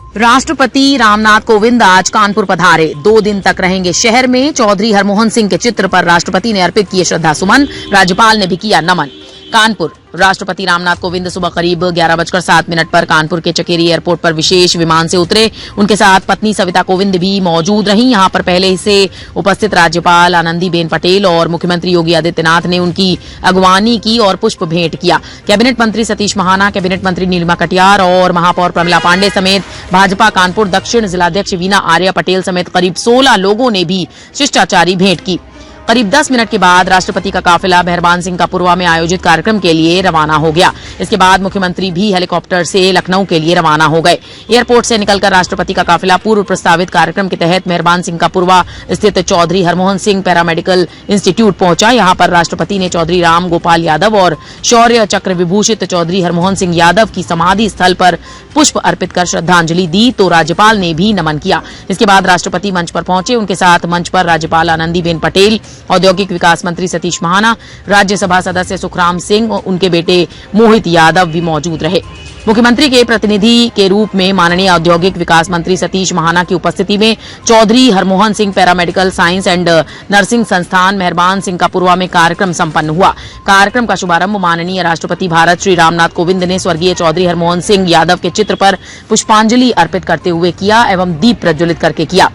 राष्ट्रपति रामनाथ कोविंद आज कानपुर पधारे। 2 दिन तक रहेंगे शहर में। चौधरी हरमोहन सिंह के चित्र पर राष्ट्रपति ने अर्पित किए श्रद्धा सुमन। राज्यपाल ने भी किया नमन। कानपुर राष्ट्रपति रामनाथ कोविंद सुबह करीब 11:07 पर कानपुर के चकेरी एयरपोर्ट पर विशेष विमान से उतरे। उनके साथ पत्नी सविता कोविंद भी मौजूद रहीं। यहां पर पहले से उपस्थित राज्यपाल आनंदीबेन पटेल और मुख्यमंत्री योगी आदित्यनाथ ने उनकी अगवानी की और पुष्प भेंट किया। कैबिनेट मंत्री सतीश महाना, कैबिनेट मंत्री नीलिमा कटियार और महापौर प्रमिला पांडे समेत भाजपा कानपुर दक्षिण जिलाध्यक्ष वीना आर्या पटेल समेत करीब 16 लोगों ने भी शिष्टाचारी भेंट की। करीब 10 मिनट के बाद राष्ट्रपति का काफिला मेहरबान सिंह कापुरवा में आयोजित कार्यक्रम के लिए रवाना हो गया। इसके बाद मुख्यमंत्री भी हेलीकॉप्टर से लखनऊ के लिए रवाना हो गए। एयरपोर्ट से निकलकर राष्ट्रपति का काफिला पूर्व प्रस्तावित कार्यक्रम के तहत मेहरबान सिंह कापुरवा स्थित चौधरी हरमोहन सिंह पैरामेडिकल इंस्टीट्यूट पहुंचा। यहां पर राष्ट्रपति ने चौधरी राम गोपाल यादव और शौर्य चक्र विभूषित चौधरी हरमोहन सिंह यादव की समाधि स्थल पर पुष्प अर्पित कर श्रद्धांजलि दी तो राज्यपाल ने भी नमन किया। इसके बाद राष्ट्रपति मंच पर पहुंचे। उनके साथ मंच पर राज्यपाल आनंदीबेन पटेल, औद्योगिक विकास मंत्री सतीश महाना, राज्यसभा सदस्य सुखराम सिंह और उनके बेटे मोहित यादव भी मौजूद रहे। मुख्यमंत्री के प्रतिनिधि के रूप में माननीय औद्योगिक विकास मंत्री सतीश महाना की उपस्थिति में Chaudhary Harmohan Singh paramedical science and nursing संस्थान मेहरबान सिंह कापुरवा में कार्यक्रम संपन्न हुआ। कार्यक्रम का शुभारंभ माननीय राष्ट्रपति भारत श्री रामनाथ कोविंद ने स्वर्गीय चौधरी हरमोहन सिंह यादव के चित्र पर पुष्पांजलि अर्पित करते हुए किया एवं दीप प्रज्वलित करके किया।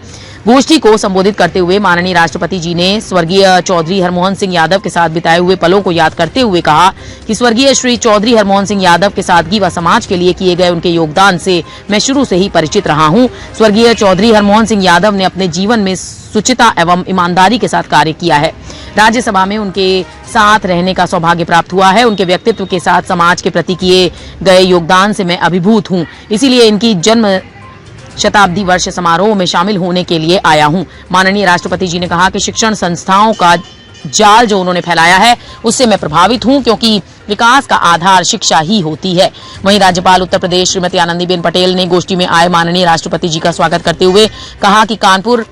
गोष्ठी को संबोधित करते हुए माननीय राष्ट्रपति जी ने स्वर्गीय चौधरी हरमोहन सिंह यादव के साथ बिताए हुए पलों को याद करते हुए कहा कि स्वर्गीय श्री चौधरी हरमोहन सिंह यादव के सादगी व समाज के लिए किए गए उनके योगदान से मैं शुरू से ही परिचित रहा हूं। स्वर्गीय चौधरी हरमोहन सिंह यादव ने अपने जीवन में शुचिता एवं ईमानदारी के साथ कार्य किया है। राज्यसभा में उनके साथ रहने का सौभाग्य प्राप्त हुआ है। उनके व्यक्तित्व के साथ समाज के प्रति किए गए योगदान से मैं अभिभूत हूं। इसीलिए इनकी जन्म शताब्दी वर्ष समारोह में शामिल होने के लिए आया हूं। माननीय राष्ट्रपति जी ने कहा कि शिक्षण संस्थाओं का जाल जो उन्होंने फैलाया है उससे मैं प्रभावित हूं, क्योंकि विकास का आधार शिक्षा ही होती है। वहीं राज्यपाल उत्तर प्रदेश श्रीमती आनंदीबेन पटेल ने गोष्ठी में आए माननीय राष्ट्रपति जी का स्वागत करते हुए कहा कि कानपुर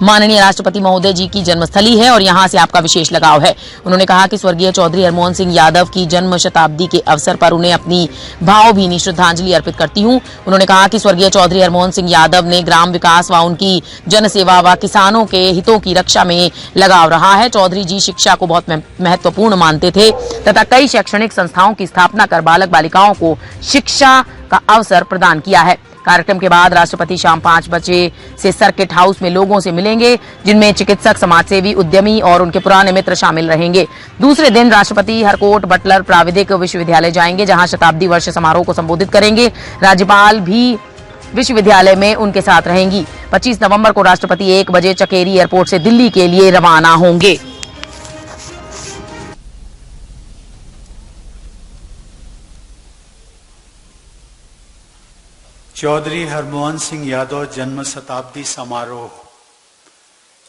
माननीय राष्ट्रपति महोदय जी की जन्मस्थली है और यहां से आपका विशेष लगाव है। उन्होंने कहा कि स्वर्गीय चौधरी हरमोहन सिंह यादव की जन्म शताब्दी के अवसर पर उन्हें अपनी भावभीनी श्रद्धांजलि अर्पित करती हूं। उन्होंने कहा कि स्वर्गीय चौधरी हरमोहन सिंह यादव ने ग्राम विकास व उनकी जनसेवा व किसानों के हितों की रक्षा में लगाव रहा है। चौधरी जी शिक्षा को बहुत महत्वपूर्ण मानते थे तथा कई शैक्षणिक संस्थाओं की स्थापना कर बालक बालिकाओं को शिक्षा का अवसर प्रदान किया है। कार्यक्रम के बाद राष्ट्रपति शाम 5 बजे से सर्किट हाउस में लोगों से मिलेंगे, जिनमें चिकित्सक, समाजसेवी, उद्यमी और उनके पुराने मित्र शामिल रहेंगे। दूसरे दिन राष्ट्रपति हरकोट बटलर प्राविधिक विश्वविद्यालय जाएंगे, जहां शताब्दी वर्ष समारोह को संबोधित करेंगे। राज्यपाल भी विश्वविद्यालय में उनके साथ रहेंगी। 25 नवंबर को राष्ट्रपति 1 बजे चकेरी एयरपोर्ट से दिल्ली के लिए रवाना होंगे। चौधरी हरमोहन सिंह यादव जन्म शताब्दी समारोह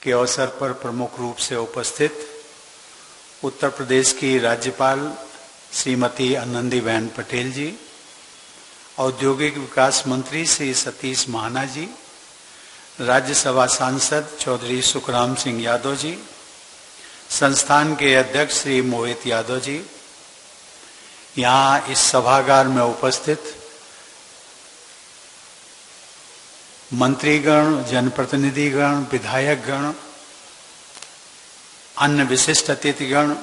के अवसर पर प्रमुख रूप से उपस्थित उत्तर प्रदेश की राज्यपाल श्रीमती आनंदीबेन पटेल जी, औद्योगिक विकास मंत्री श्री सतीश महाना जी, राज्यसभा सांसद चौधरी सुखराम सिंह यादव जी, संस्थान के अध्यक्ष श्री मोहित यादव जी, यहाँ इस सभागार में उपस्थित मंत्रीगण, जनप्रतिनिधिगण, विधायकगण, अन्य विशिष्ट अतिथिगण,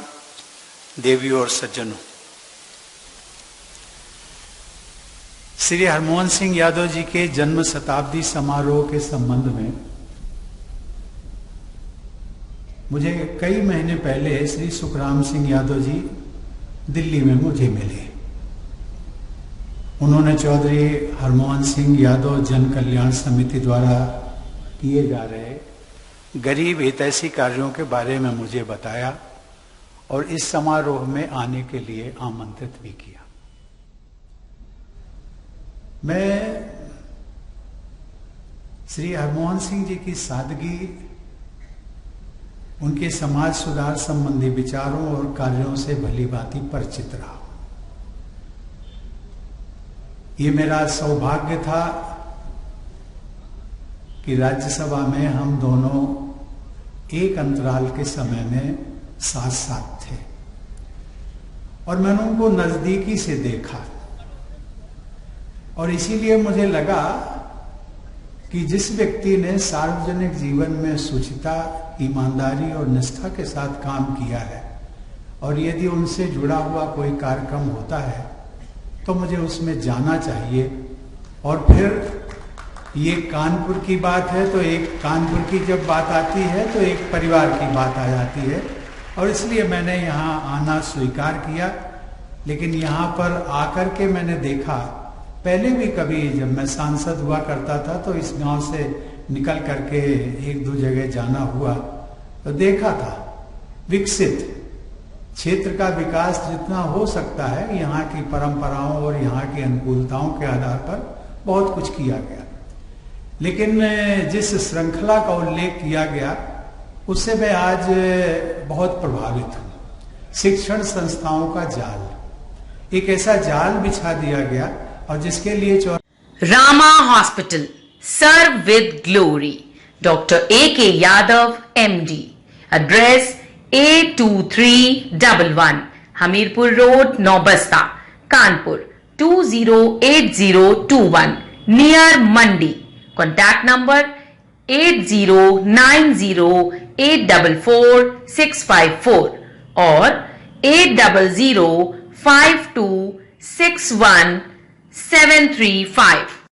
देवियों और सज्जनों, श्री हरमोहन सिंह यादव जी के जन्म शताब्दी समारोह के संबंध में मुझे कई महीने पहले श्री सुखराम सिंह यादव जी दिल्ली में मुझे मिले। उन्होंने चौधरी हरमोहन सिंह यादव जन कल्याण समिति द्वारा किए जा रहे गरीब हितैषी कार्यों के बारे में मुझे बताया और इस समारोह में आने के लिए आमंत्रित भी किया। मैं श्री हरमोहन सिंह जी की सादगी, उनके समाज सुधार संबंधी विचारों और कार्यों से भली भांति परिचित रहा। ये मेरा सौभाग्य था कि राज्यसभा में हम दोनों एक अंतराल के समय में साथ साथ थे और मैंने उनको नजदीकी से देखा। और इसीलिए मुझे लगा कि जिस व्यक्ति ने सार्वजनिक जीवन में शुचिता, ईमानदारी और निष्ठा के साथ काम किया है, और यदि उनसे जुड़ा हुआ कोई कार्यक्रम होता है तो मुझे उसमें जाना चाहिए। और फिर ये कानपुर की बात है तो एक कानपुर की जब बात आती है तो एक परिवार की बात आ जाती है, और इसलिए मैंने यहाँ आना स्वीकार किया। लेकिन यहाँ पर आकर के मैंने देखा, पहले भी कभी जब मैं सांसद हुआ करता था तो इस गांव से निकल करके एक दो जगह जाना हुआ तो देखा था विकसित क्षेत्र का विकास जितना हो सकता है यहाँ की परंपराओं और यहाँ की अनुकूलताओं के आधार पर बहुत कुछ किया गया। लेकिन जिस श्रृंखला का उल्लेख किया गया उससे मैं आज बहुत प्रभावित हूँ। शिक्षण संस्थाओं का जाल, एक ऐसा जाल बिछा दिया गया और जिसके लिए Rama hospital serve with glory, doctor A.K. Yadav MD, address A2311 Hamirpur road, Naubasta, Kanpur 208021, near मंडी। कॉन्टैक्ट नंबर 8090844654 और 8005261735।